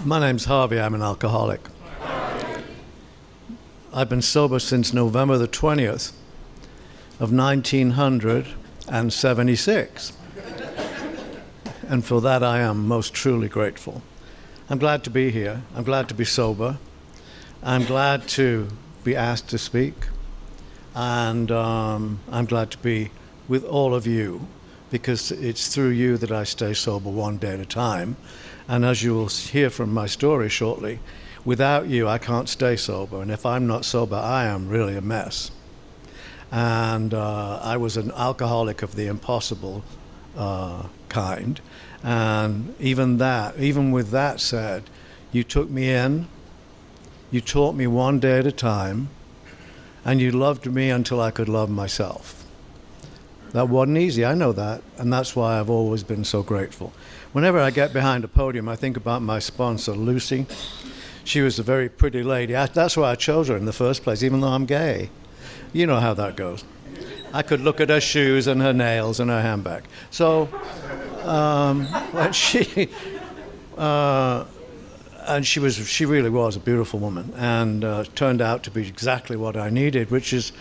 My name's Harvey. I'm an alcoholic. I've been sober since November the 20th of 1976. And for that I am most truly grateful. I'm glad to be here. I'm glad to be sober. I'm glad to be asked to speak. And I'm glad to be with all of you, because it's through you that I stay sober one day at a time. And as you will hear from my story shortly, without you I can't stay sober. And if I'm not sober, I am really a mess. And I was an alcoholic of the impossible kind. And even with that said, you took me in, you taught me one day at a time, and you loved me until I could love myself. That wasn't easy, I know that, and that's why I've always been so grateful. Whenever I get behind a podium, I think about my sponsor, Lucy. She was a very pretty lady. That's why I chose her in the first place, even though I'm gay. You know how that goes. I could look at her shoes and her nails and her handbag. So, and she really was a beautiful woman, and turned out to be exactly what I needed, which is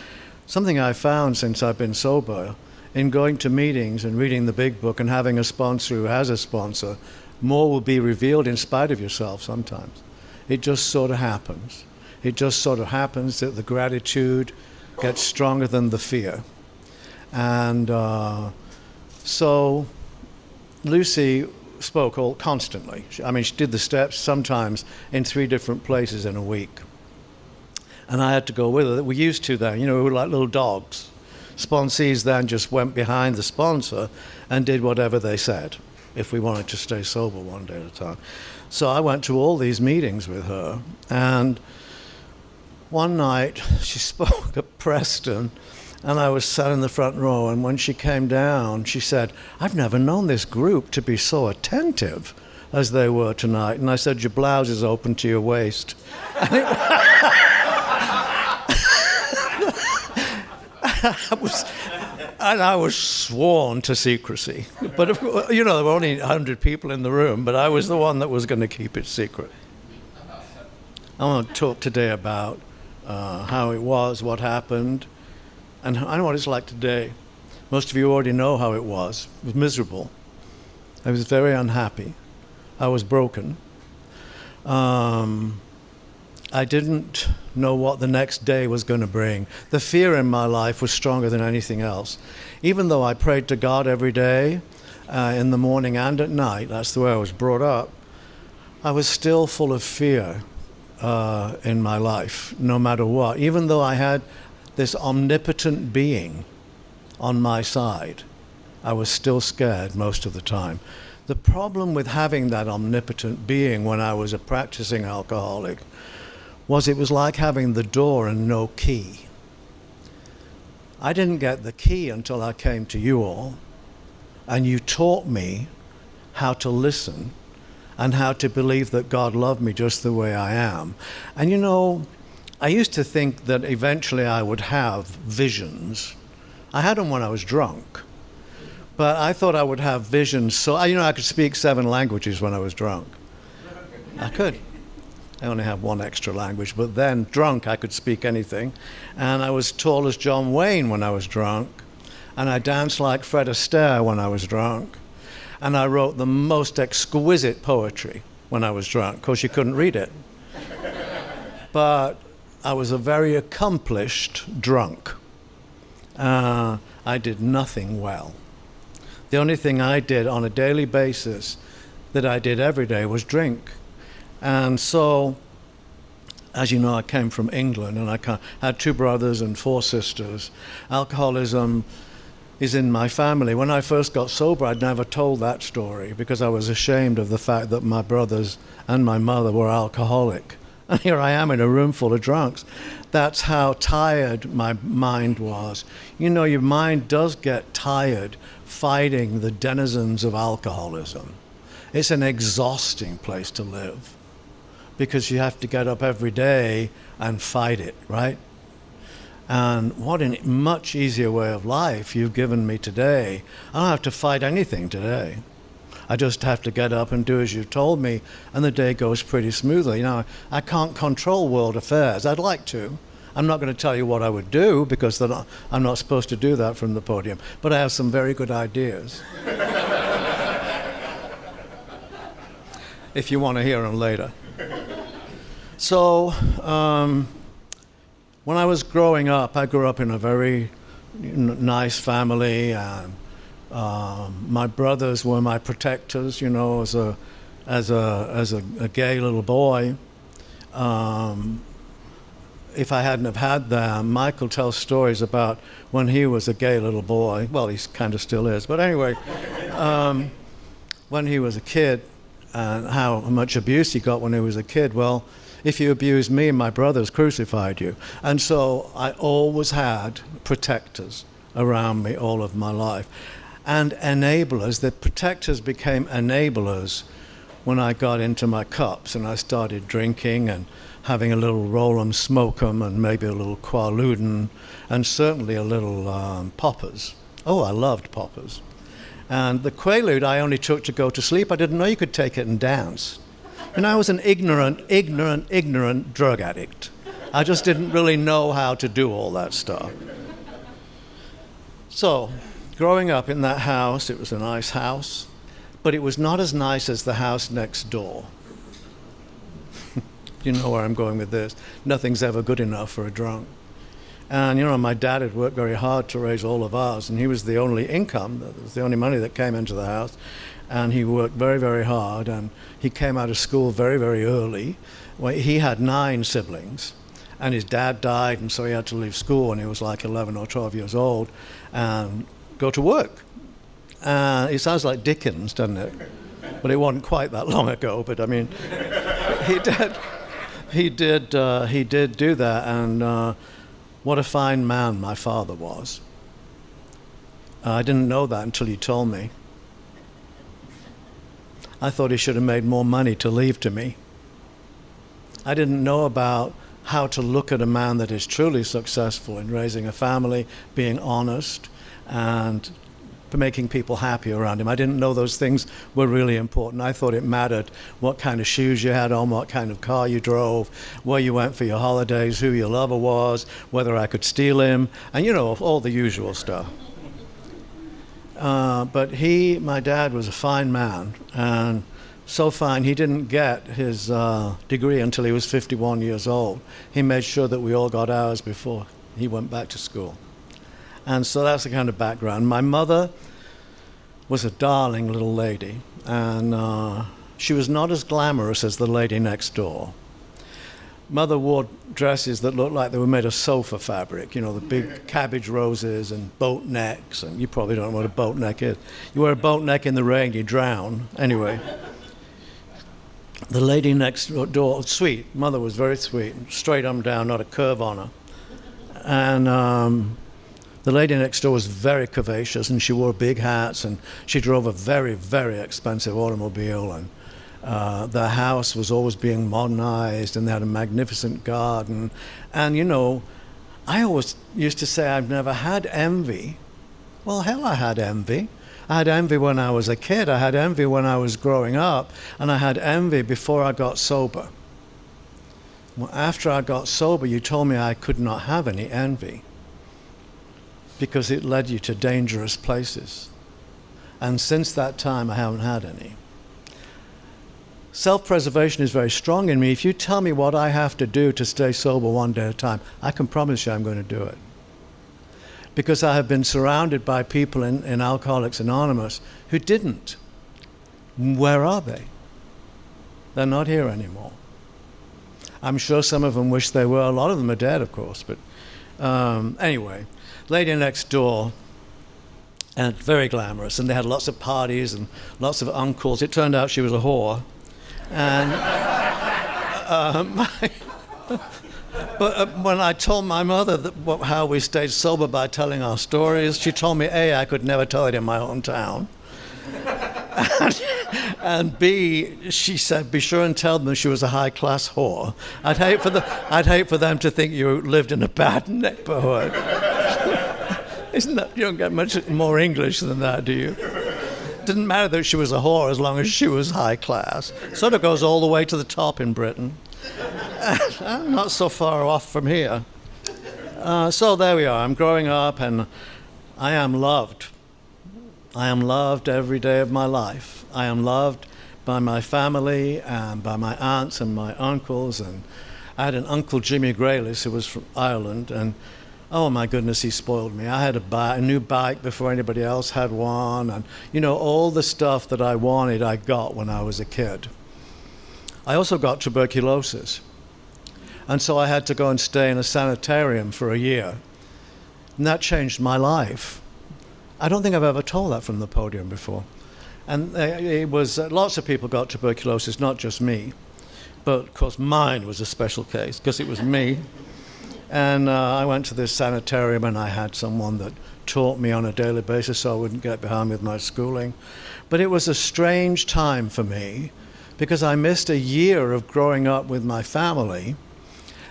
something I found since I've been sober. In going to meetings and reading the big book and having a sponsor who has a sponsor, more will be revealed in spite of yourself sometimes. It just sort of happens. It just sort of happens that the gratitude gets stronger than the fear. And so Lucy spoke constantly. She did the steps sometimes in 3 different places in a week. And I had to go with her. We used to then, we were like little dogs. Sponsees then just went behind the sponsor and did whatever they said if we wanted to stay sober one day at a time. So I went to all these meetings with her, and one night she spoke at Preston, and I was sat in the front row, and when she came down, she said, "I've never known this group to be so attentive as they were tonight." And I said, "Your blouse is open to your waist." I was sworn to secrecy. But of course, there were only 100 people in the room, but I was the one that was going to keep it secret. I want to talk today about how it was, what happened, and I know what it's like today. Most of you already know how it was. It was miserable. I was very unhappy. I was broken. I didn't know what the next day was going to bring. The fear in my life was stronger than anything else. Even though I prayed to God every day, in the morning and at night, that's the way I was brought up, I was still full of fear in my life, no matter what. Even though I had this omnipotent being on my side, I was still scared most of the time. The problem with having that omnipotent being when I was a practicing alcoholic was it was like having the door and no key. I didn't get the key until I came to you all, and you taught me how to listen and how to believe that God loved me just the way I am. And I used to think that eventually I would have visions. I had them when I was drunk, but I thought I would have visions. So, I could speak 7 languages when I was drunk. I could. I only have 1 extra language, but then drunk I could speak anything. And I was tall as John Wayne when I was drunk. And I danced like Fred Astaire when I was drunk. And I wrote the most exquisite poetry when I was drunk. Of course, you couldn't read it. But I was a very accomplished drunk. I did nothing well. The only thing I did on a daily basis that I did every day was drink. And so, as you know, I came from England, and I had 2 brothers and 4 sisters. Alcoholism is in my family. When I first got sober, I'd never told that story because I was ashamed of the fact that my brothers and my mother were alcoholic. And here I am in a room full of drunks. That's how tired my mind was. Your mind does get tired fighting the denizens of alcoholism. It's an exhausting place to live, because you have to get up every day and fight it, right? And what a much easier way of life you've given me today. I don't have to fight anything today. I just have to get up and do as you've told me, and the day goes pretty smoothly. Now, I can't control world affairs. I'd like to. I'm not going to tell you what I would do, because I'm not supposed to do that from the podium, but I have some very good ideas. If you want to hear them later. So, when I was growing up, I grew up in a very nice family, and my brothers were my protectors, as a gay little boy. If I hadn't have had them, Michael tells stories about when he was a gay little boy. Well, he kind of still is, but anyway, when he was a kid, and how much abuse he got when he was a kid. Well, if you abused me, my brothers crucified you. And so I always had protectors around me all of my life. And enablers. The protectors became enablers when I got into my cups and I started drinking and having a little Roll'em Smoke'em and maybe a little Quaaluden and certainly a little poppers. Oh, I loved poppers. And the Quaalude I only took to go to sleep. I didn't know you could take it and dance. And I was an ignorant drug addict. I just didn't really know how to do all that stuff. So, growing up in that house, it was a nice house, but it was not as nice as the house next door. You know where I'm going with this. Nothing's ever good enough for a drunk. And, my dad had worked very hard to raise all of us, and he was the only income, that was the only money that came into the house. And he worked very, very hard, and he came out of school very, very early. Well, he had 9 siblings, and his dad died, and so he had to leave school when he was like 11 or 12 years old and go to work. It sounds like Dickens, doesn't it? But it wasn't quite that long ago, but I mean, he did do that, and what a fine man my father was. I didn't know that until you told me. I thought he should have made more money to leave to me. I didn't know about how to look at a man that is truly successful in raising a family, being honest, and making people happy around him. I didn't know those things were really important. I thought it mattered what kind of shoes you had on, what kind of car you drove, where you went for your holidays, who your lover was, whether I could steal him, and all the usual stuff. But my dad was a fine man, and so fine he didn't get his degree until he was 51 years old. He made sure that we all got ours before he went back to school. And so that's the kind of background. My mother was a darling little lady, and she was not as glamorous as the lady next door. Mother wore dresses that looked like they were made of sofa fabric, the big cabbage roses and boat necks, and you probably don't know what a boat neck is. You wear a boat neck in the rain, you drown. Anyway, the lady next door, sweet. Mother was very sweet, straight arm down, not a curve on her. And the lady next door was very curvaceous, and she wore big hats, and she drove a very, very expensive automobile, and the house was always being modernized, and they had a magnificent garden. And, I always used to say I've never had envy. Well, hell, I had envy. I had envy when I was a kid. I had envy when I was growing up, and I had envy before I got sober. Well, after I got sober, you told me I could not have any envy, because it led you to dangerous places. And since that time, I haven't had any. Self-preservation is very strong in me. If you tell me what I have to do to stay sober one day at a time, I can promise you I'm going to do it. Because I have been surrounded by people in Alcoholics Anonymous who didn't. Where are they? They're not here anymore. I'm sure some of them wish they were. A lot of them are dead, of course. But anyway, lady next door, and very glamorous, and they had lots of parties and lots of uncles. It turned out she was a whore. And but when I told my mother how we stayed sober by telling our stories, she told me, A, I could never tell it in my hometown. And B, she said, be sure and tell them she was a high-class whore. I'd hate for them to think you lived in a bad neighborhood. Isn't that, you don't get much more English than that, do you? Didn't matter that she was a whore as long as she was high class. Sort of goes all the way to the top in Britain. I'm not so far off from here. So there we are. I'm growing up and I am loved. I am loved every day of my life. I am loved by my family and by my aunts and my uncles. And I had an uncle, Jimmy Graylis, who was from Ireland, and oh my goodness, he spoiled me. I had a new bike before anybody else had one, and all the stuff that I wanted I got when I was a kid. I also got tuberculosis, and so I had to go and stay in a sanitarium for a year, and that changed my life. I don't think I've ever told that from the podium before. And it was lots of people got tuberculosis, not just me, but of course mine was a special case because it was me. And I went to this sanitarium and I had someone that taught me on a daily basis so I wouldn't get behind with my schooling. But it was a strange time for me because I missed a year of growing up with my family.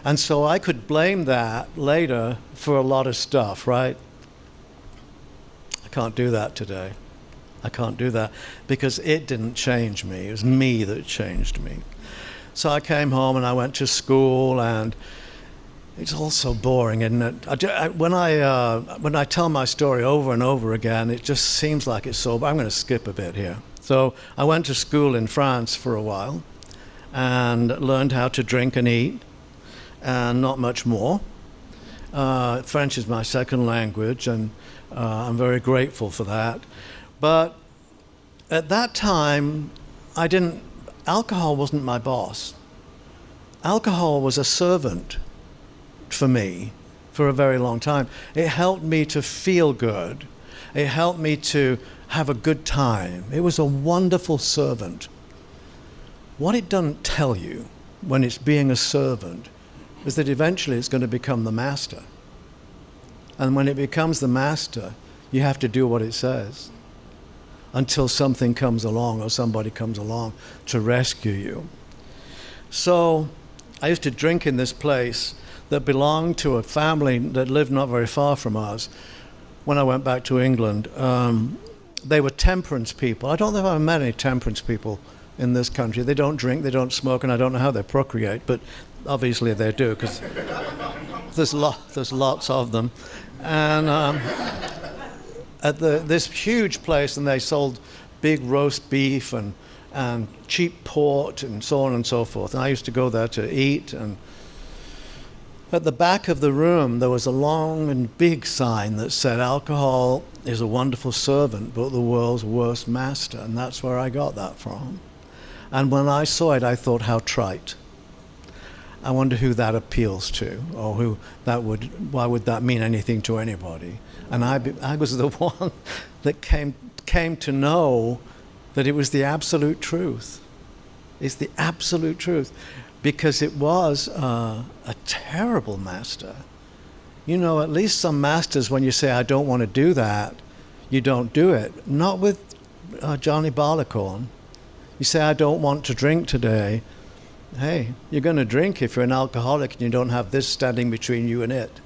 And so I could blame that later for a lot of stuff, right? I can't do that today. I can't do that because it didn't change me. It was me that changed me. So I came home and I went to school, and it's all so boring, isn't it? When I tell my story over and over again, it just seems like it's so. But I'm going to skip a bit here. So I went to school in France for a while, and learned how to drink and eat, and not much more. French is my second language, and I'm very grateful for that. But at that time, alcohol wasn't my boss. Alcohol was a servant for me for a very long time. It helped me to feel good. It helped me to have a good time. It was a wonderful servant. What it doesn't tell you when it's being a servant is that eventually it's going to become the master. And when it becomes the master, you have to do what it says until something comes along or somebody comes along to rescue you. So I used to drink in this place that belonged to a family that lived not very far from us. When I went back to England, they were temperance people. I don't know if I've met any temperance people in this country. They don't drink, they don't smoke, and I don't know how they procreate, but obviously they do, because there's lots of them. And at this huge place, and they sold big roast beef and cheap port and so on and so forth. And I used to go there to eat, and at the back of the room there was a long and big sign that said, "Alcohol is a wonderful servant, but the world's worst master." And that's where I got that from. And when I saw it, I thought, how trite. I wonder who that appeals to, or why would that mean anything to anybody? And I was the one that came to know that it was the absolute truth. It's the absolute truth, because it was a terrible master. At least some masters, when you say, "I don't want to do that," you don't do it. Not with Johnny Barleycorn. You say, "I don't want to drink today." Hey, you're going to drink if you're an alcoholic and you don't have this standing between you and it.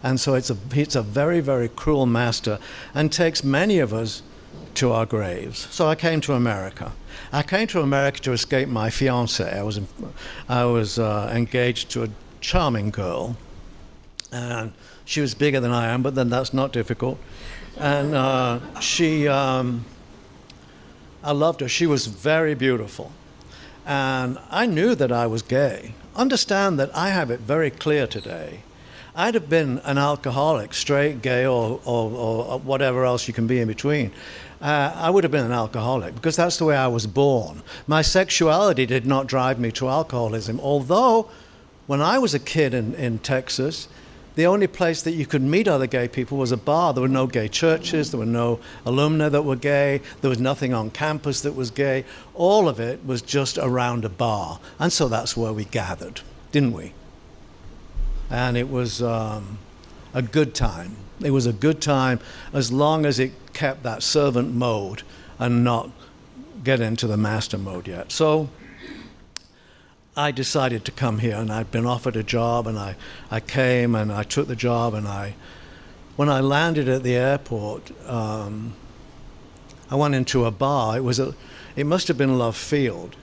And so it's a very, very cruel master, and takes many of us to our graves. So I came to America. I came to America to escape my fiancée. I was engaged to a charming girl, and she was bigger than I am, but then that's not difficult. And I loved her. She was very beautiful. And I knew that I was gay. Understand that I have it very clear today. I'd have been an alcoholic, straight, gay, or whatever else you can be in between. I would have been an alcoholic because that's the way I was born. My sexuality did not drive me to alcoholism, although when I was a kid in Texas, the only place that you could meet other gay people was a bar. There were no gay churches, there were no alumni that were gay, there was nothing on campus that was gay. All of it was just around a bar. And so that's where we gathered, didn't we? And it was a good time. It was a good time as long as it kept that servant mode and not get into the master mode yet. So I decided to come here, and I'd been offered a job, and I came and I took the job, and when I landed at the airport, I went into a bar. It must have been Love Field,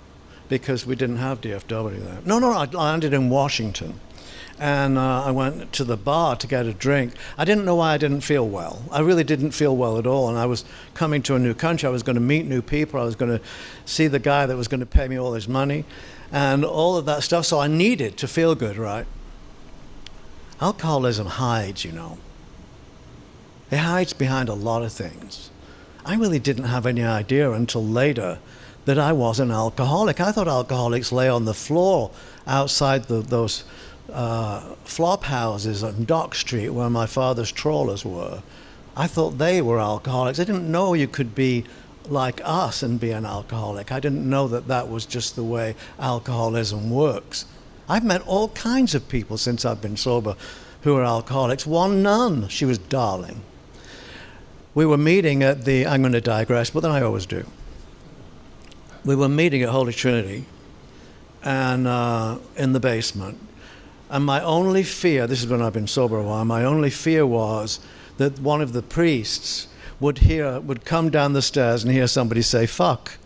because we didn't have DFW there. No, I landed in Washington. And I went to the bar to get a drink. I didn't know why I didn't feel well. I really didn't feel well at all. And I was coming to a new country. I was going to meet new people. I was going to see the guy that was going to pay me all his money and all of that stuff. So I needed to feel good, right? Alcoholism hides, you know. It hides behind a lot of things. I really didn't have any idea until later that I was an alcoholic. I thought alcoholics lay on the floor outside those flop houses on Dock Street where my father's trawlers were. I thought they were alcoholics. I didn't know you could be like us and be an alcoholic. I didn't know that was just the way alcoholism works. I've met all kinds of people since I've been sober who are alcoholics. One nun, she was darling. We were meeting at I'm going to digress, but then I always do. We were meeting at Holy Trinity and in the basement. And my only fear, this is when I've been sober a while, my only fear was that one of the priests would come down the stairs and hear somebody say, fuck.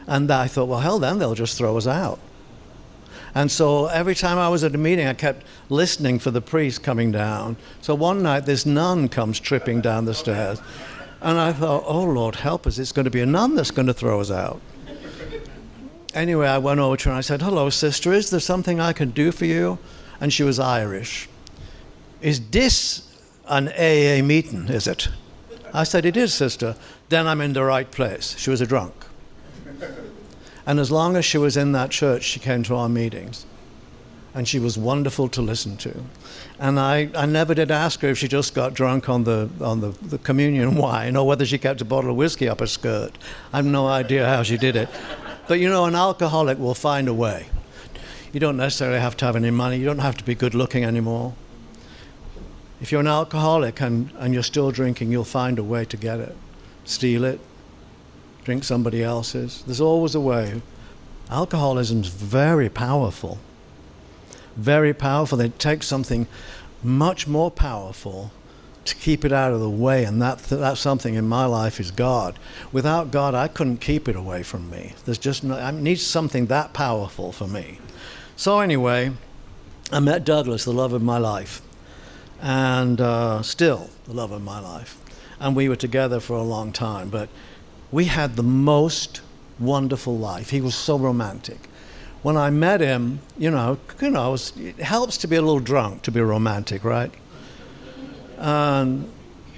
And I thought, well, hell, then they'll just throw us out. And so every time I was at a meeting, I kept listening for the priest coming down. So one night, this nun comes tripping down the stairs. And I thought, oh, Lord, help us. It's going to be a nun that's going to throw us out. Anyway, I went over to her and I said, hello, sister, is there something I can do for you? And she was Irish. Is this an AA meeting, is it? I said, it is, sister. Then I'm in the right place. She was a drunk. And as long as she was in that church, she came to our meetings. And she was wonderful to listen to. And I never did ask her if she just got drunk on the communion wine or whether she kept a bottle of whiskey up her skirt. I have no idea how she did it. But you know, an alcoholic will find a way. You don't necessarily have to have any money. You don't have to be good looking anymore. If you're an alcoholic and you're still drinking, you'll find a way to get it. Steal it, drink somebody else's. There's always a way. Alcoholism's very powerful. Very powerful. It takes something much more powerful to keep it out of the way, and that something in my life is God. Without God, I couldn't keep it away from me. There's just I need something that powerful for me. So anyway, I met Douglas, the love of my life, and still the love of my life. And we were together for a long time, but we had the most wonderful life. He was so romantic. When I met him, it helps to be a little drunk to be romantic, right?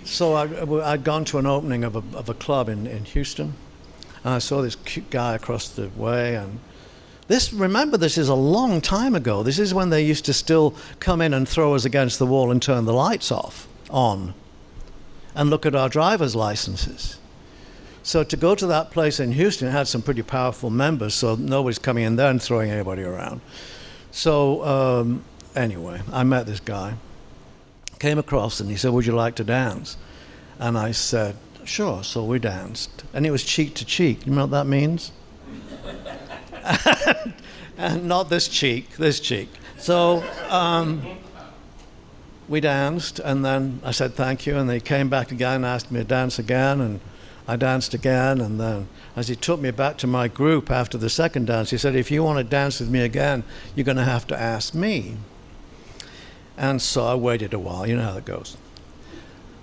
So I'd gone to an opening of a club in Houston, and I saw this cute guy across the way, and remember, this is a long time ago. This is when they used to still come in and throw us against the wall and turn the lights on, and look at our driver's licenses. So to go to that place in Houston, it had some pretty powerful members, so nobody's coming in there and throwing anybody around. So anyway, I met this guy, came across, and he said, would you like to dance? And I said, sure. So we danced. And it was cheek to cheek. You know what that means? And not this cheek, this cheek. So we danced, and then I said thank you, and they came back again and asked me to dance again, and I danced again, and then as he took me back to my group after the second dance, he said, if you want to dance with me again, you're going to have to ask me. And so I waited a while. You know how it goes.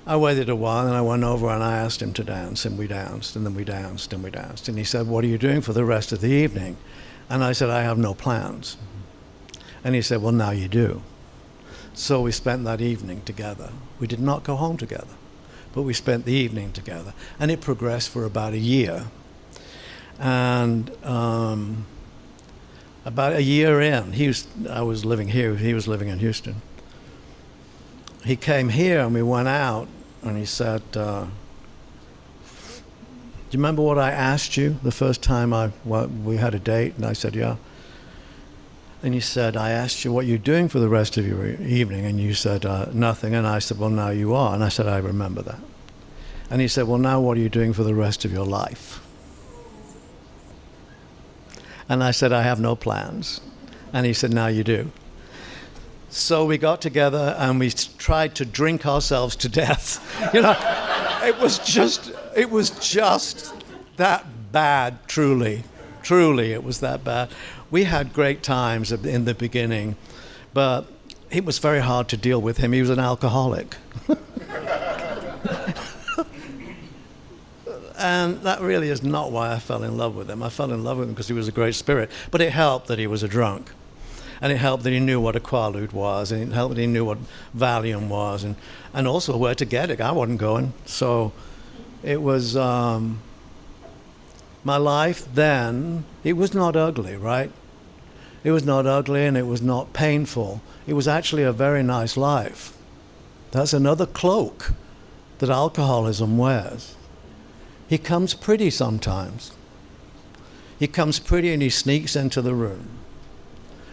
I waited a while, and I went over and I asked him to dance, and we danced, and then we danced, and we danced. And he said, what are you doing for the rest of the evening? And I said, I have no plans. And he said, well, now you do. So we spent that evening together. We did not go home together, but we spent the evening together. And it progressed for about a year. And about a year in, I was living here, he was living in Houston. He came here and we went out, and he said, do you remember what I asked you the first time we had a date? And I said, yeah. And he said, I asked you what you're doing for the rest of your evening, and you said, nothing. And I said, well, now you are. And I said, I remember that. And he said, well, now what are you doing for the rest of your life? And I said, I have no plans. And he said, now you do. So we got together and we tried to drink ourselves to death. It was just that bad, truly. Truly, it was that bad. We had great times in the beginning, but it was very hard to deal with him. He was an alcoholic. And that really is not why I fell in love with him. I fell in love with him because he was a great spirit. But it helped that he was a drunk. And it helped that he knew what a Quaalude was. And it helped that he knew what Valium was. And also where to get it. I wasn't going. So it was... my life then, it was not ugly, right? It was not ugly and it was not painful. It was actually a very nice life. That's another cloak that alcoholism wears. He comes pretty sometimes. He comes pretty and he sneaks into the room.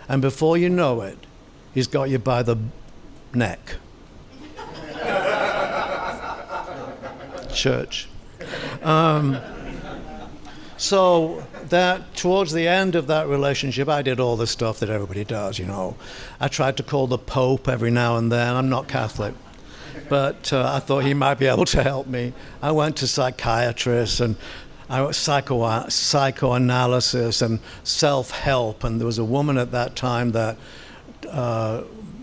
And before you know it, he's got you by the neck. Church. So that towards the end of that relationship, I did all the stuff that everybody does, you know. I tried to call the Pope every now and then. I'm not Catholic. But I thought he might be able to help me. I went to psychiatrists and psychoanalysis and self-help. And there was a woman at that time that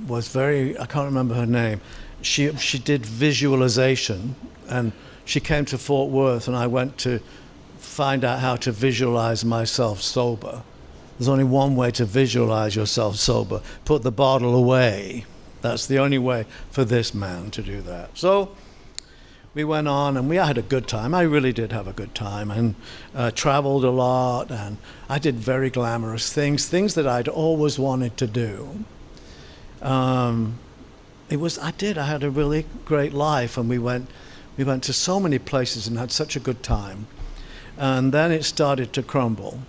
was very, I can't remember her name. She did visualization. And she came to Fort Worth and I went to find out how to visualize myself sober. There's only one way to visualize yourself sober. Put the bottle away. That's the only way for this man to do that. So we went on and we had a good time. I really did have a good time and traveled a lot and I did very glamorous things that I'd always wanted to do. I had a really great life and we went to so many places and had such a good time. And then it started to crumble.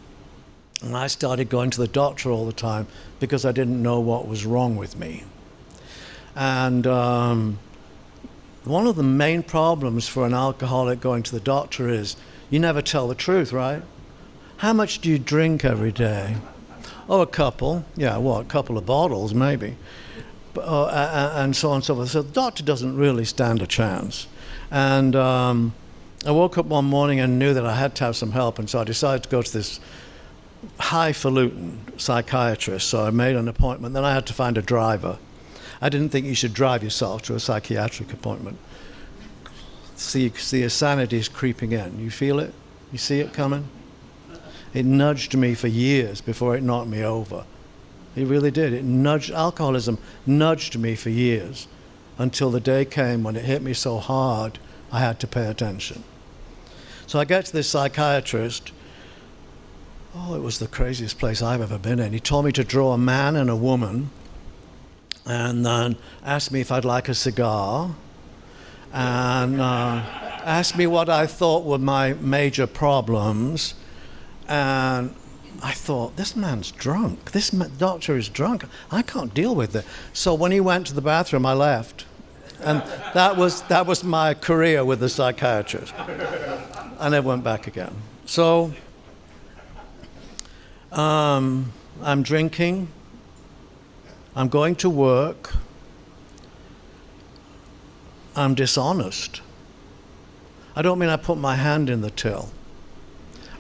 And I started going to the doctor all the time because I didn't know what was wrong with me. And one of the main problems for an alcoholic going to the doctor is you never tell the truth, right? How much do you drink every day? Oh, a couple. Yeah, a couple of bottles maybe. And so on and so forth. So the doctor doesn't really stand a chance. And I woke up one morning and knew that I had to have some help. And so I decided to go to this highfalutin psychiatrist. So I made an appointment. Then I had to find a driver. I didn't think you should drive yourself to a psychiatric appointment. See, your sanity is creeping in. You feel it? You see it coming? It nudged me for years before it knocked me over. It really did. Alcoholism nudged me for years until the day came when it hit me so hard I had to pay attention. So I get to this psychiatrist. Oh, it was the craziest place I've ever been in. He told me to draw a man and a woman and then asked me if I'd like a cigar and asked me what I thought were my major problems. And I thought, this man's drunk. This doctor is drunk. I can't deal with it. So when he went to the bathroom, I left. And that was my career with the psychiatrist. I never went back again. So I'm drinking. I'm going to work. I'm dishonest. I don't mean I put my hand in the till.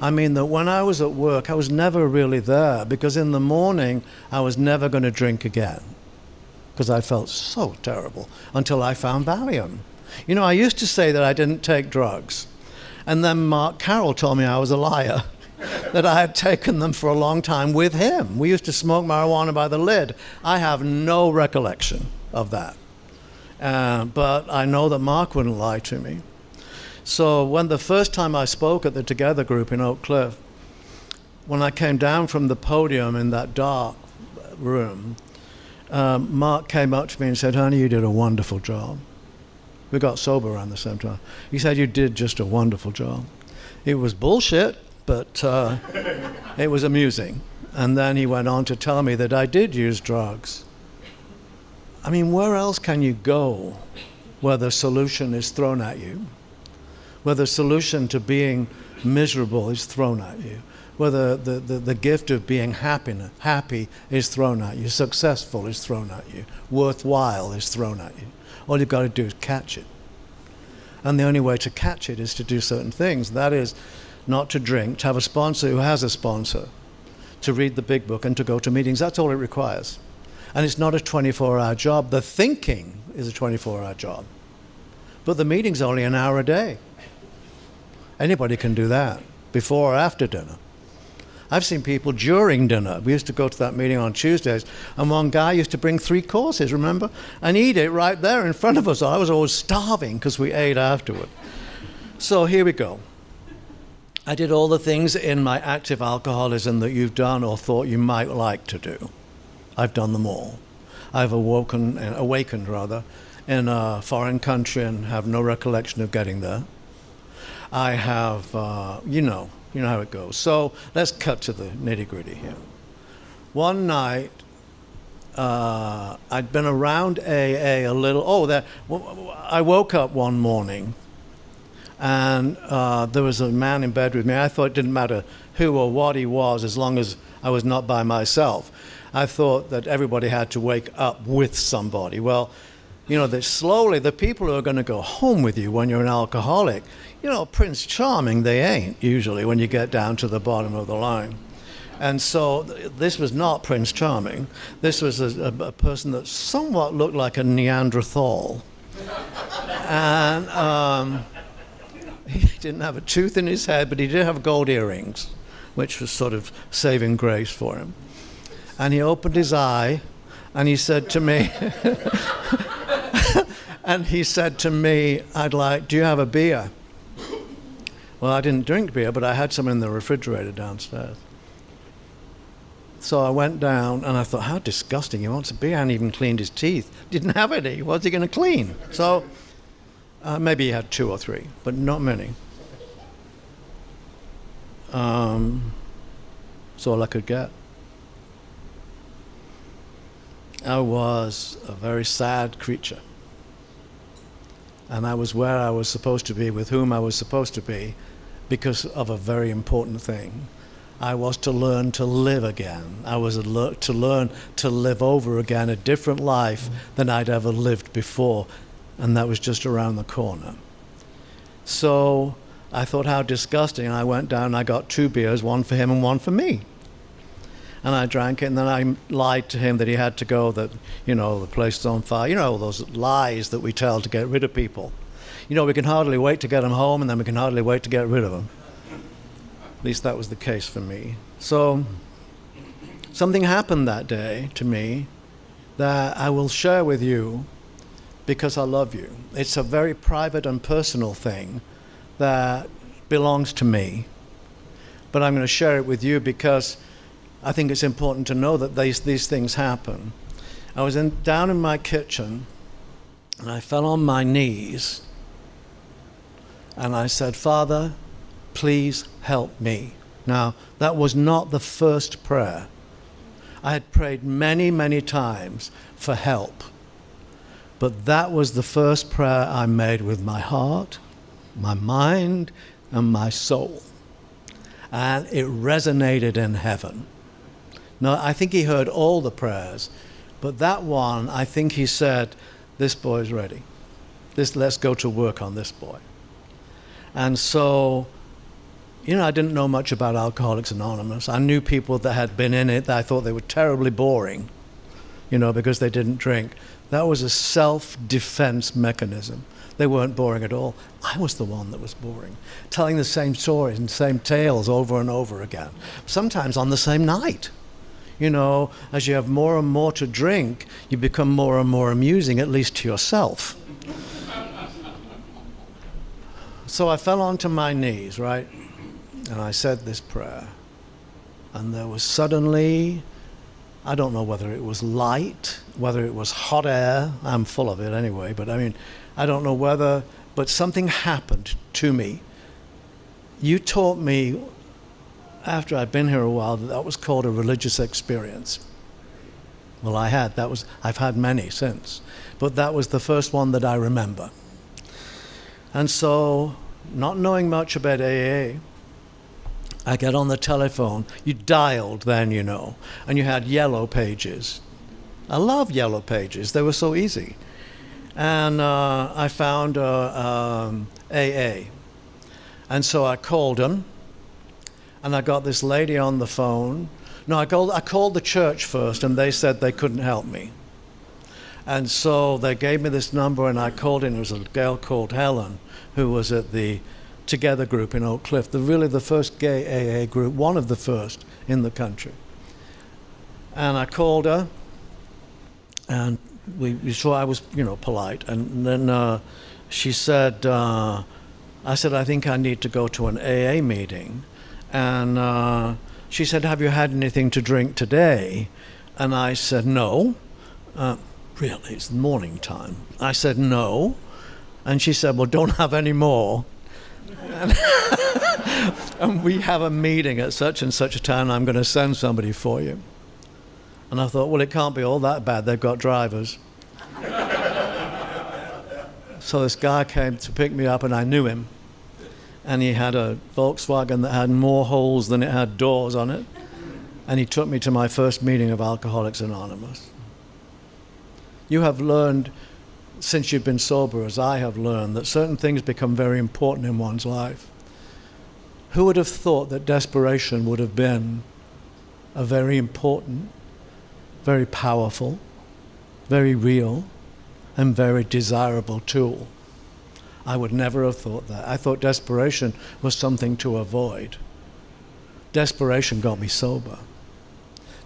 I mean that when I was at work, I was never really there because in the morning I was never going to drink again because I felt so terrible until I found Valium. You know, I used to say that I didn't take drugs. And then Mark Carroll told me I was a liar. That I had taken them for a long time with him. We used to smoke marijuana by the lid. I have no recollection of that. But I know that Mark wouldn't lie to me. So when the first time I spoke at the Together group in Oak Cliff, when I came down from the podium in that dark room, Mark came up to me and said, "Honey, you did a wonderful job." We got sober around the same time. He said, "You did just a wonderful job." It was bullshit, but it was amusing. And then he went on to tell me that I did use drugs. I mean, where else can you go where the solution is thrown at you? Where the solution to being miserable is thrown at you? Where the gift of being happy is thrown at you, successful is thrown at you, worthwhile is thrown at you. All you've got to do is catch it. And the only way to catch it is to do certain things. That is, not to drink, to have a sponsor who has a sponsor, to read the big book and to go to meetings. That's all it requires. And it's not a 24-hour job. The thinking is a 24-hour job. But the meeting's only an hour a day. Anybody can do that, before or after dinner. I've seen people during dinner. We used to go to that meeting on Tuesdays, and one guy used to bring 3 courses, remember? And eat it right there in front of us. I was always starving because we ate afterward. So here we go. I did all the things in my active alcoholism that you've done or thought you might like to do. I've done them all. I've awakened in a foreign country and have no recollection of getting there. I have, you know how it goes. So let's cut to the nitty-gritty here. One night, I'd been around AA a little. I woke up one morning, and there was a man in bed with me. I thought it didn't matter who or what he was as long as I was not by myself. I thought that everybody had to wake up with somebody. Well, that slowly the people who are going to go home with you when you're an alcoholic, Prince Charming, they ain't usually when you get down to the bottom of the line. And so this was not Prince Charming. This was a person that somewhat looked like a Neanderthal. And he didn't have a tooth in his head, but he did have gold earrings, which was sort of saving grace for him. And he opened his eye, and he said to me, do you have a beer? Well, I didn't drink beer, but I had some in the refrigerator downstairs. So I went down, and I thought, how disgusting, he wants a beer. He hadn't even cleaned his teeth. Didn't have any. What's he going to clean? So maybe he had 2 or 3, but not many. That's all I could get. I was a very sad creature. And I was where I was supposed to be, with whom I was supposed to be, because of a very important thing. I was to learn to live again. I was to learn to live over again a different life than I'd ever lived before, and that was just around the corner. So I thought, how disgusting. I went down and I got 2 beers, one for him and one for me. And I drank it, and then I lied to him that he had to go, that, the place is on fire. Those lies that we tell to get rid of people. We can hardly wait to get them home, and then we can hardly wait to get rid of them. At least that was the case for me. So something happened that day to me that I will share with you because I love you. It's a very private and personal thing that belongs to me. But I'm going to share it with you because I think it's important to know that these things happen. I was down in my kitchen, and I fell on my knees, and I said, Father, please help me. Now, that was not the first prayer. I had prayed many, many times for help, but that was the first prayer I made with my heart, my mind, and my soul, and it resonated in heaven. Now, I think he heard all the prayers, but that one, I think he said, this boy's ready. Let's go to work on this boy. And so, I didn't know much about Alcoholics Anonymous. I knew people that had been in it that I thought they were terribly boring, because they didn't drink. That was a self-defense mechanism. They weren't boring at all. I was the one that was boring, telling the same stories and same tales over and over again, sometimes on the same night. As you have more and more to drink, you become more and more amusing, at least to yourself. So I fell onto my knees, right? And I said this prayer. And there was suddenly, I don't know whether it was light, whether it was hot air. I'm full of it anyway, but I don't know but something happened to me. You taught me, after I'd been here a while, that was called a religious experience. Well, I've had many since, but that was the first one that I remember. And so, not knowing much about AA, I get on the telephone. You dialed then, and you had yellow pages. I love yellow pages. They were so easy. And I found AA. And so I called them. And I got this lady on the phone. No, I called the church first, and they said they couldn't help me. And so they gave me this number, and I called in. It was a girl called Helen, who was at the Together group in Oak Cliff, the first gay AA group, one of the first in the country. And I called her, and we saw I was, polite. And then she said, I said, I think I need to go to an AA meeting. And she said, have you had anything to drink today? And I said, no. Really, it's morning time. I said, no. And she said, well, don't have any more. And we have a meeting at such and such a time. I'm going to send somebody for you. And I thought, well, it can't be all that bad. They've got drivers. So this guy came to pick me up, and I knew him. And he had a Volkswagen that had more holes than it had doors on it. And he took me to my first meeting of Alcoholics Anonymous. You have learned, since you've been sober, as I have learned, that certain things become very important in one's life. Who would have thought that desperation would have been a very important, very powerful, very real, and very desirable tool? I would never have thought that. I thought desperation was something to avoid. Desperation got me sober.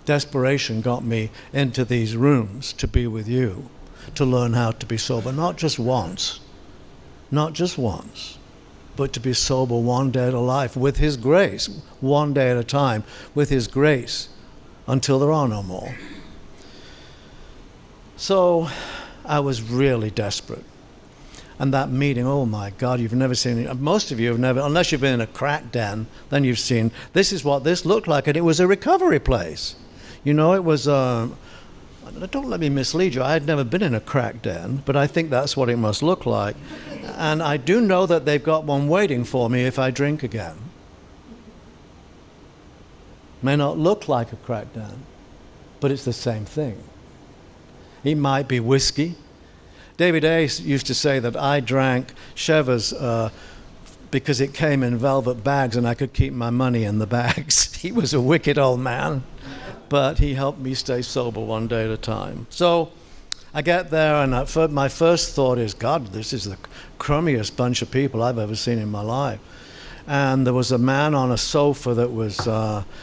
Desperation got me into these rooms to be with you, to learn how to be sober, not just once, but to be sober one day at a life with His grace, one day at a time with His grace until there are no more. So I was really desperate. And that meeting, oh my God, you've never seen it. Most of you have never, unless you've been in a crack den, then you've seen, this is what this looked like, and it was a recovery place. It was, don't let me mislead you, I had never been in a crack den, but I think that's what it must look like. And I do know that they've got one waiting for me if I drink again. May not look like a crack den, but it's the same thing. It might be whiskey. David A. used to say that I drank Cheva's because it came in velvet bags and I could keep my money in the bags. He was a wicked old man, but he helped me stay sober one day at a time. So I get there, and my first thought is, God, this is the crummiest bunch of people I've ever seen in my life. And there was a man on a sofa that was,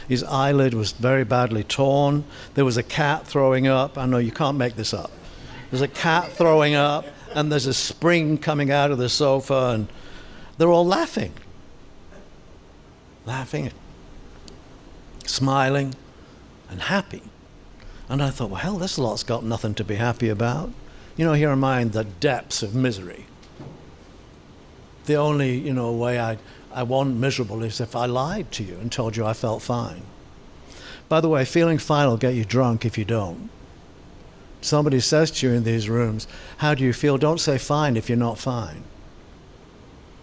his eyelid was very badly torn. There was a cat throwing up. I know you can't make this up. There's a cat throwing up, and there's a spring coming out of the sofa, and they're all laughing, smiling, and happy. And I thought, well, hell, this lot's got nothing to be happy about. Here am I in the depths of misery. The only, way I wasn't miserable is if I lied to you and told you I felt fine. By the way, feeling fine will get you drunk if you don't. Somebody says to you in these rooms, how do you feel? Don't say fine if you're not fine.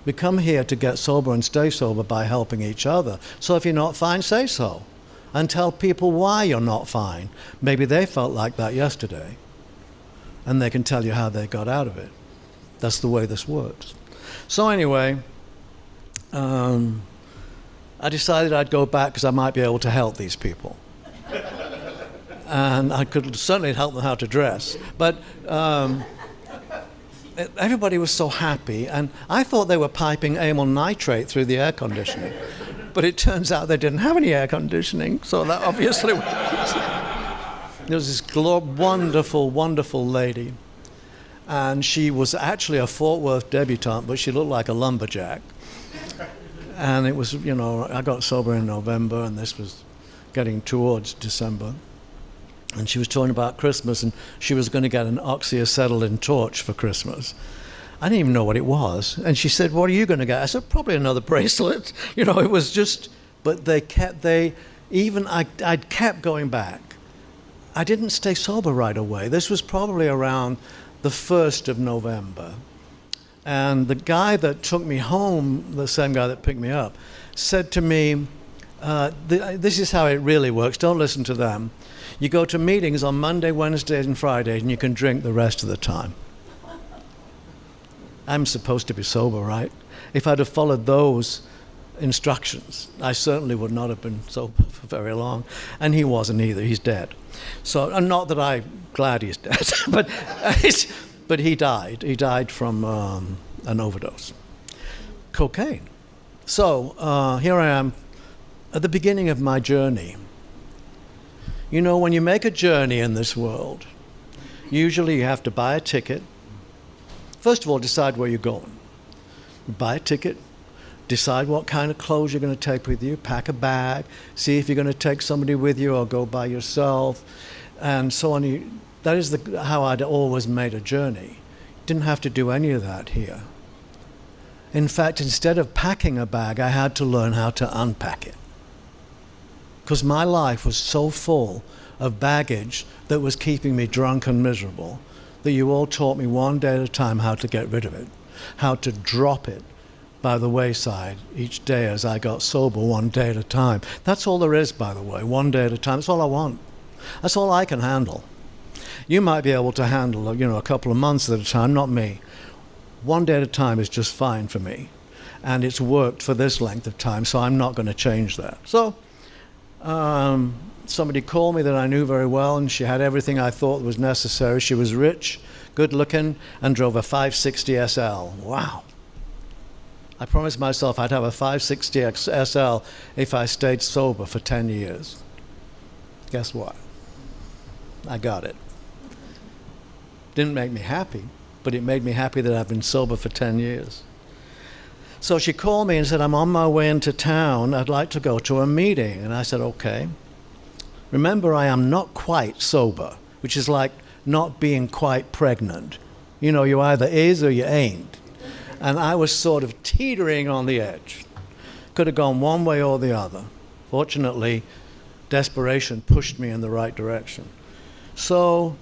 We come here to get sober and stay sober by helping each other. So if you're not fine, say so. And tell people why you're not fine. Maybe they felt like that yesterday. And they can tell you how they got out of it. That's the way this works. So anyway, I decided I'd go back because I might be able to help these people. And I could certainly help them how to dress. But everybody was so happy, and I thought they were piping amyl nitrate through the air conditioning. But it turns out they didn't have any air conditioning, so that obviously there was this wonderful, wonderful lady. And she was actually a Fort Worth debutante, but she looked like a lumberjack. And it was, I got sober in November, and this was getting towards December. And she was talking about Christmas, and she was going to get an oxyacetylene torch for Christmas. I didn't even know what it was. And she said, what are you going to get? I said, probably another bracelet. It was just, but I kept going back. I didn't stay sober right away. This was probably around the 1st of November. And the guy that took me home, the same guy that picked me up, said to me, this is how it really works. Don't listen to them. You go to meetings on Monday, Wednesdays, and Fridays, and you can drink the rest of the time. I'm supposed to be sober, right? If I'd have followed those instructions. I certainly would not have been sober for very long, and he wasn't either. He's dead. So, and not that I'm glad he's dead, but he died. He died from an overdose. Cocaine. So here I am at the beginning of my journey. You know, when you make a journey in this world, usually you have to buy a ticket. First of all, decide where you're going. Buy a ticket, decide what kind of clothes you're going to take with you, pack a bag, see if you're going to take somebody with you or go by yourself, and so on. That is how I'd always made a journey. Didn't have to do any of that here. In fact, instead of packing a bag, I had to learn how to unpack it. Because my life was so full of baggage that was keeping me drunk and miserable that you all taught me one day at a time how to get rid of it, how to drop it by the wayside each day as I got sober, one day at a time. That's all there is, by the way, one day at a time. That's all I want. That's all I can handle. You might be able to handle, a couple of months at a time, not me. One day at a time is just fine for me. And it's worked for this length of time, so I'm not going to change that. So somebody called me that I knew very well, and she had everything I thought was necessary. She was rich, good looking, and drove a 560 SL. Wow. I promised myself I'd have a 560 SL if I stayed sober for 10 years. Guess what? I got it. Didn't make me happy, but it made me happy that I've been sober for 10 years. So she called me and said, I'm on my way into town. I'd like to go to a meeting. And I said, okay. Remember, I am not quite sober, which is like not being quite pregnant. You either is or you ain't. And I was sort of teetering on the edge. Could have gone one way or the other. Fortunately, desperation pushed me in the right direction. So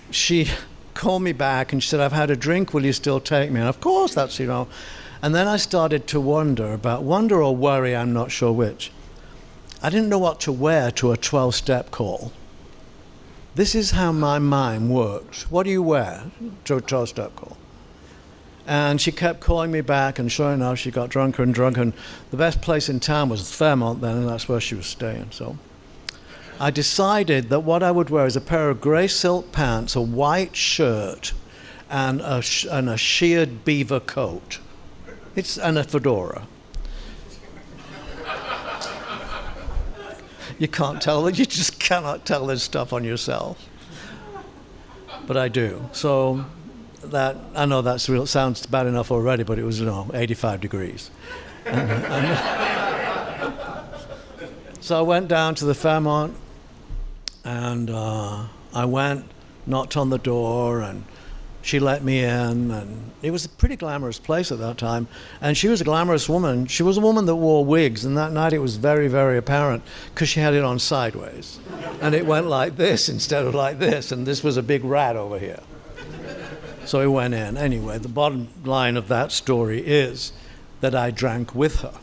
she called me back and she said, I've had a drink, will you still take me? And of course, that's. And then I started to wonder or worry, I'm not sure which. I didn't know what to wear to a 12-step call. This is how my mind works. What do you wear to a 12-step call? And she kept calling me back, and sure enough, she got drunker and drunker. And the best place in town was Fairmont then, and that's where she was staying. So I decided that what I would wear is a pair of gray silk pants, a white shirt, and a sheared beaver coat. And a fedora. You can't tell it. You just cannot tell this stuff on yourself. But I do. So that, I know that sounds bad enough already, but it was 85 degrees. So I went down to the Fairmont, and I went, knocked on the door, and she let me in, and it was a pretty glamorous place at that time. And she was a glamorous woman. She was a woman that wore wigs, and that night it was very, very apparent because she had it on sideways. And it went like this instead of like this, and this was a big rat over here. So we went in. Anyway, the bottom line of that story is that I drank with her.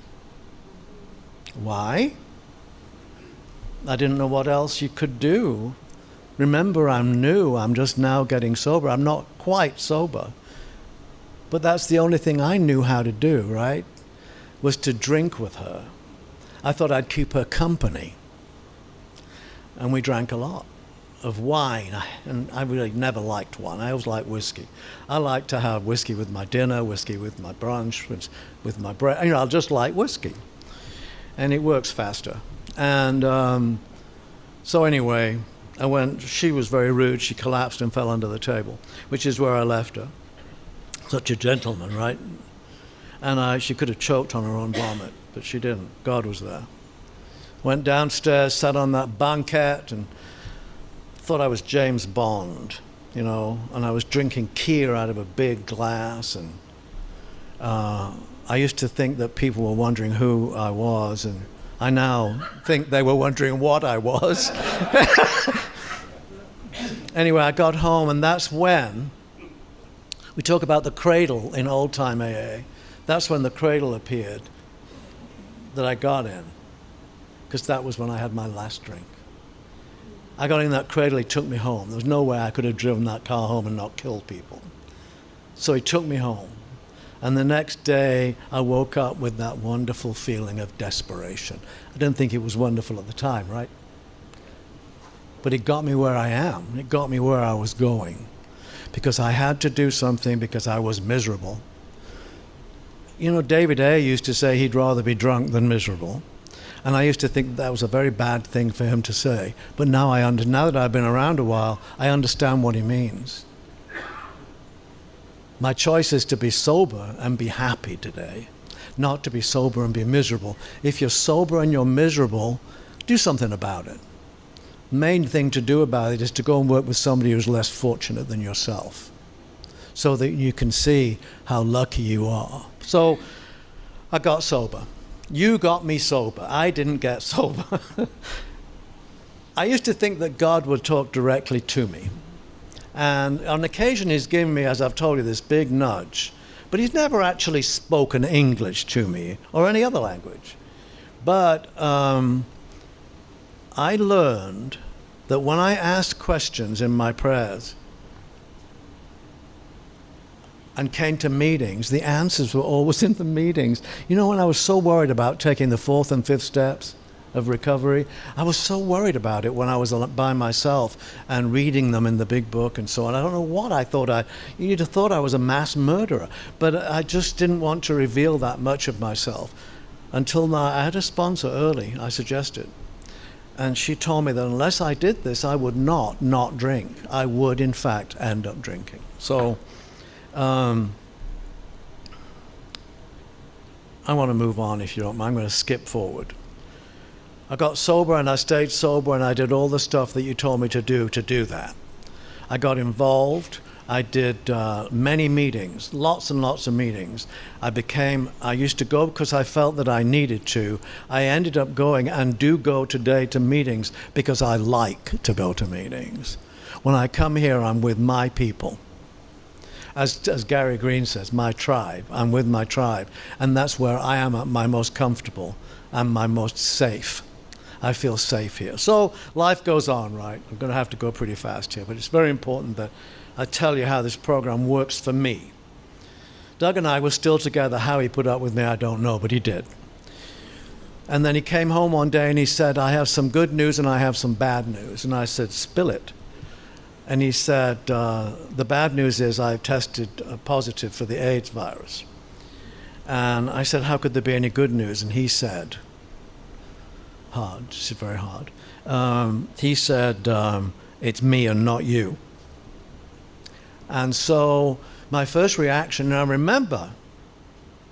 Why? I didn't know what else you could do. Remember, I'm new. I'm just now getting sober. I'm not quite sober. But that's the only thing I knew how to do, right? Was to drink with her. I thought I'd keep her company. And we drank a lot of wine. And I really never liked wine. I always liked whiskey. I like to have whiskey with my dinner, whiskey with my brunch, with my bread. I just like whiskey. And it works faster. And so anyway, she was very rude. She collapsed and fell under the table, which is where I left her. Such a gentleman, right? And she could have choked on her own vomit, but she didn't. God was there. Went downstairs, sat on that banquette, and thought I was James Bond, and I was drinking Kier out of a big glass, and I used to think that people were wondering who I was, and I now think they were wondering what I was. Anyway, I got home, and that's when we talk about the cradle in old-time AA. That's when the cradle appeared that I got in, because that was when I had my last drink. I got in that cradle, he took me home. There was no way I could have driven that car home and not killed people. So he took me home. And the next day, I woke up with that wonderful feeling of desperation. I didn't think it was wonderful at the time, right? But it got me where I am. It got me where I was going. Because I had to do something because I was miserable. You know, David A. used to say he'd rather be drunk than miserable. And I used to think that was a very bad thing for him to say. But now now that I've been around a while, I understand what he means. My choice is to be sober and be happy today, not to be sober and be miserable. If you're sober and you're miserable, do something about it. The main thing to do about it is to go and work with somebody who's less fortunate than yourself, so that you can see how lucky you are. So I got sober. You got me sober. I didn't get sober. I used to think that God would talk directly to me. And on occasion he's given me, as I've told you, this big nudge. But he's never actually spoken English to me or any other language. But I learned that when I asked questions in my prayers and came to meetings, the answers were always in the meetings. You know, when I was so worried about taking the 4th and 5th steps of recovery, I was so worried about it when I was by myself and reading them in the big book and so on. I don't know what I thought. You'd have thought I was a mass murderer, but I just didn't want to reveal that much of myself. Until now, I had a sponsor early, I suggested. And she told me that unless I did this, I would not drink. I would, in fact, end up drinking. So I want to move on, if you don't mind. I'm going to skip forward. I got sober and I stayed sober and I did all the stuff that you told me to do that. I got involved. I did many meetings, lots and lots of meetings. I used to go because I felt that I needed to. I ended up going and do go today to meetings because I like to go to meetings. When I come here, I'm with my people. As Gary Green says, my tribe. I'm with my tribe. And that's where I am at my most comfortable and my most safe. I feel safe here. So life goes on, right? I'm going to have to go pretty fast here, but it's very important that I tell you how this program works for me. Doug and I were still together. How he put up with me, I don't know, but he did. And then he came home one day and he said, I have some good news and I have some bad news. And I said, spill it. And he said, the bad news is I've tested positive for the AIDS virus. And I said, how could there be any good news? And he said, hard, this is very hard. He said, it's me and not you. And so my first reaction, and I remember,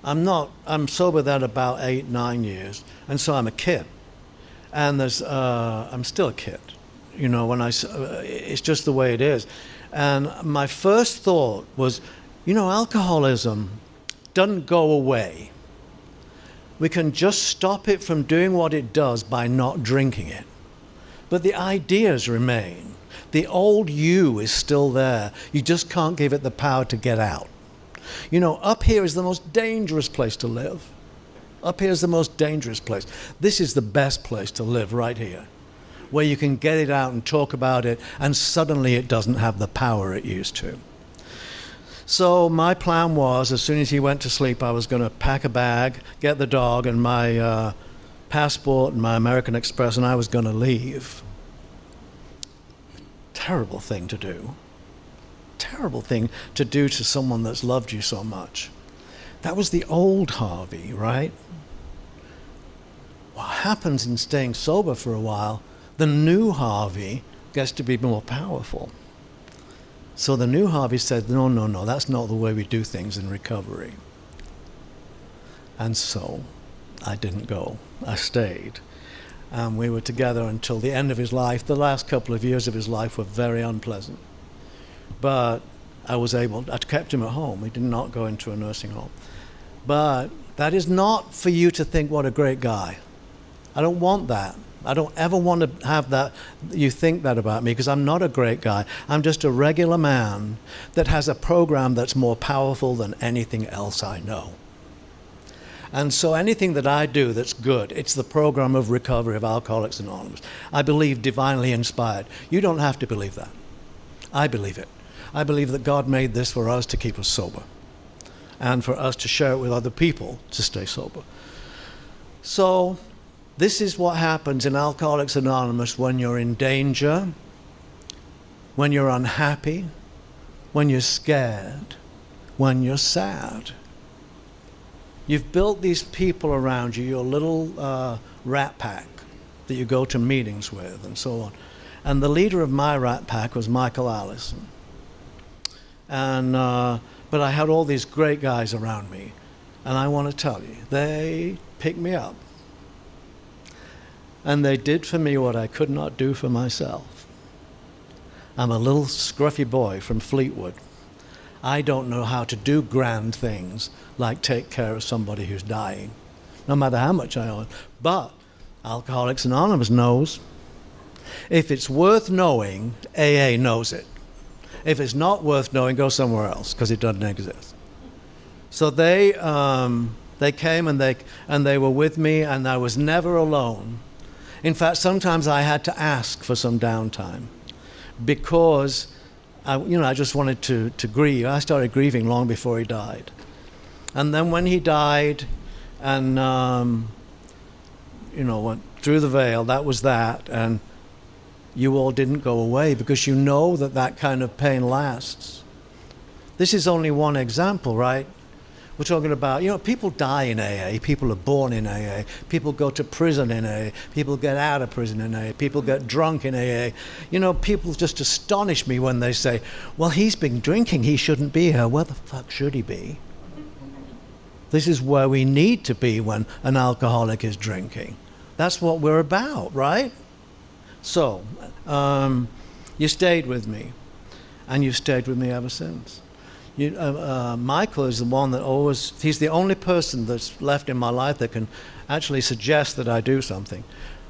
I'm sober then about 8-9 years, and so I'm a kid. And I'm still a kid, you know, it's just the way it is. And my first thought was, you know, alcoholism doesn't go away. We can just stop it from doing what it does by not drinking it. But the ideas remain. The old you is still there. You just can't give it the power to get out. You know, up here is the most dangerous place to live. Up here is the most dangerous place. This is the best place to live, right here, where you can get it out and talk about it, and suddenly it doesn't have the power it used to. So my plan was, as soon as he went to sleep, I was going to pack a bag, get the dog and my passport and my American Express, and I was going to leave. Terrible thing to do. Terrible thing to do to someone that's loved you so much. That was the old Harvey, right? What happens in staying sober for a while, the new Harvey gets to be more powerful. So the new Harvey said, no, that's not the way we do things in recovery. And so I didn't go. I stayed. And we were together until the end of his life. The last couple of years of his life were very unpleasant. But I kept him at home. He did not go into a nursing home. But that is not for you to think, what a great guy. I don't want that. I don't ever want to have that, you think that about me, because I'm not a great guy. I'm just a regular man that has a program that's more powerful than anything else I know. And so anything that I do that's good, it's the program of recovery of Alcoholics Anonymous. I believe divinely inspired. You don't have to believe that. I believe it. I believe that God made this for us to keep us sober. and for us to share it with other people to stay sober. So this is what happens in Alcoholics Anonymous when you're in danger, when you're unhappy, when you're scared, when you're sad. You've built these people around you, your little rat pack that you go to meetings with and so on. And the leader of my rat pack was Michael Allison. And but I had all these great guys around me. And I want to tell you, they picked me up. And they did for me what I could not do for myself. I'm a little scruffy boy from Fleetwood. I don't know how to do grand things like take care of somebody who's dying, no matter how much I owe. But Alcoholics Anonymous knows. If it's worth knowing, AA knows it. If it's not worth knowing, go somewhere else, because it doesn't exist. So they came and they were with me, and I was never alone. In fact, sometimes I had to ask for some downtime because I just wanted to grieve. I started grieving long before he died. And then when he died and, went through the veil, that was that. And you all didn't go away because you know that kind of pain lasts. This is only one example, right? We're talking about, people die in AA, people are born in AA, people go to prison in AA, people get out of prison in AA, people get drunk in AA. People just astonish me when they say, well, he's been drinking, he shouldn't be here. Where the fuck should he be? This is where we need to be when an alcoholic is drinking. That's what we're about, right? So, you stayed with me, and you've stayed with me ever since. Michael is the one that he's the only person that's left in my life that can actually suggest that I do something,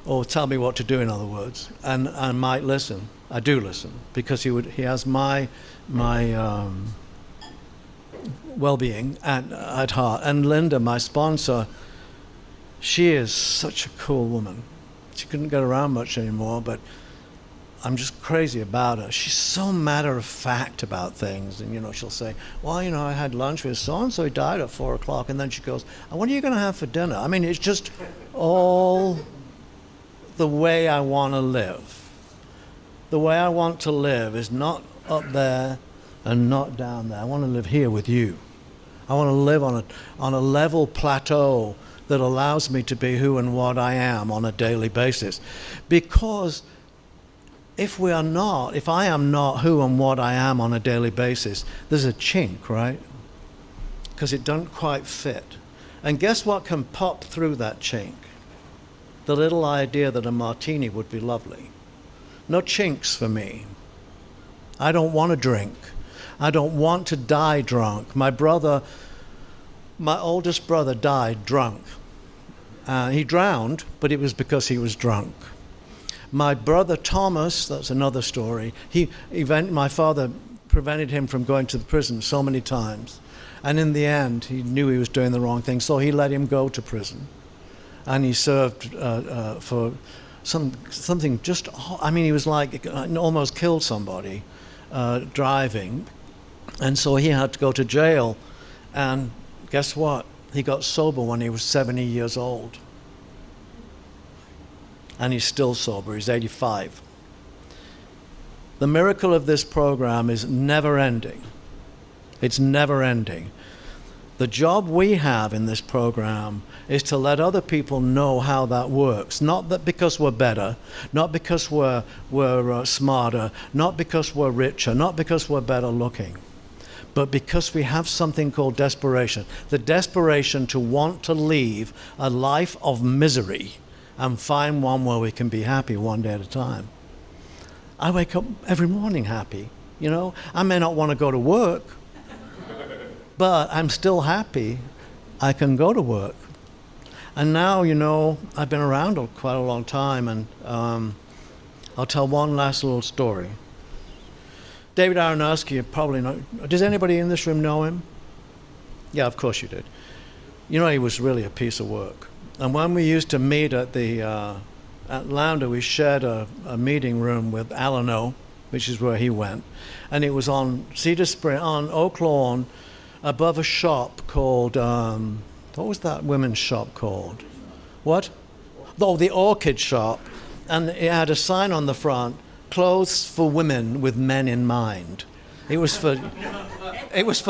or tell me what to do, in other words, and I might listen. I do listen, because he has my well-being at heart. And Linda, my sponsor, she is such a cool woman. She couldn't get around much anymore, but I'm just crazy about her. She's so matter-of-fact about things. And, she'll say, well, I had lunch with so-and-so, he died at 4 o'clock. And then she goes, and what are you going to have for dinner? I mean, it's just all the way I want to live. The way I want to live is not up there and not down there. I want to live here with you. I want to live on a level plateau that allows me to be who and what I am on a daily basis. Because if I am not who and what I am on a daily basis, there's a chink, right? Because it doesn't quite fit. And guess what can pop through that chink? The little idea that a martini would be lovely. No chinks for me. I don't want to drink. I don't want to die drunk. My oldest brother died drunk. He drowned, but it was because he was drunk. My brother Thomas, that's another story, my father prevented him from going to the prison so many times. And in the end, he knew he was doing the wrong thing, so he let him go to prison. And he served for something just, he was like, almost killed somebody driving. And so he had to go to jail. And guess what? He got sober when he was 70 years old. And he's still sober. He's 85. The miracle of this program is never ending. It's never ending. The job we have in this program is to let other people know how that works. Not that because we're better, not because we're smarter, not because we're richer, not because we're better looking, but because we have something called desperation. The desperation to want to leave a life of misery and find one where we can be happy one day at a time. I wake up every morning happy, I may not want to go to work, but I'm still happy I can go to work. And now, I've been around quite a long time, and I'll tell one last little story. David Aronofsky, you probably know. Does anybody in this room know him? Yeah, of course you did. He was really a piece of work. And when we used to meet at Lambda, we shared a meeting room with Alano, which is where he went. And it was on Cedar Spring, on Oak Lawn, above a shop called, what was that women's shop called? What? Oh, the Orchid Shop. And it had a sign on the front, clothes for women with men in mind. It was for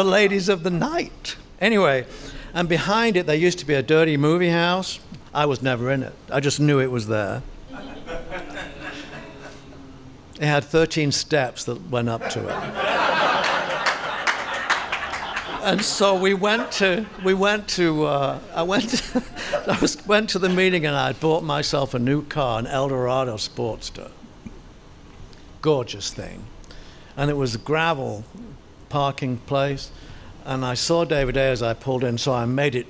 ladies of the night. Anyway, and behind it there used to be a dirty movie house. I was never in it. I just knew it was there. It had 13 steps that went up to it. And so I went to the meeting, and I bought myself a new car, an Eldorado Sportster. Gorgeous thing. And it was a gravel parking place. And I saw David A. as I pulled in, so I made it,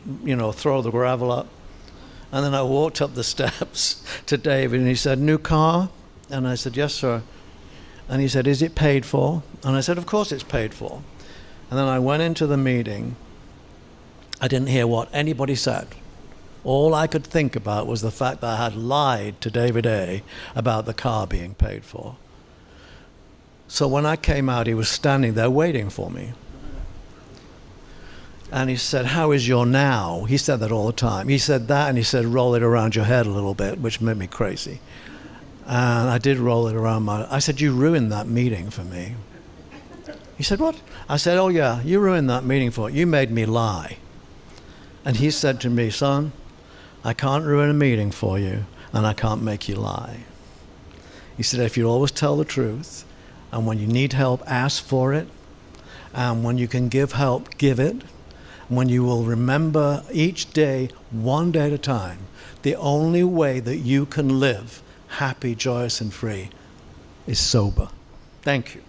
throw the gravel up. And then I walked up the steps to David, and he said, "New car?" And I said, "Yes, sir." And he said, "Is it paid for?" And I said, "Of course it's paid for." And then I went into the meeting. I didn't hear what anybody said. All I could think about was the fact that I had lied to David A. about the car being paid for. So when I came out, he was standing there waiting for me. And he said, "How is your now?" He said that all the time. He said that, and he said, "Roll it around your head a little bit," which made me crazy. And I did roll it around I said, "You ruined that meeting for me." He said, "What?" I said, "Oh yeah, you ruined that meeting for me. You made me lie." And he said to me, "Son, I can't ruin a meeting for you, and I can't make you lie." He said, "If you always tell the truth, and when you need help, ask for it, and when you can give help, give it, when you will remember each day, one day at a time, the only way that you can live happy, joyous, and free is sober." Thank you.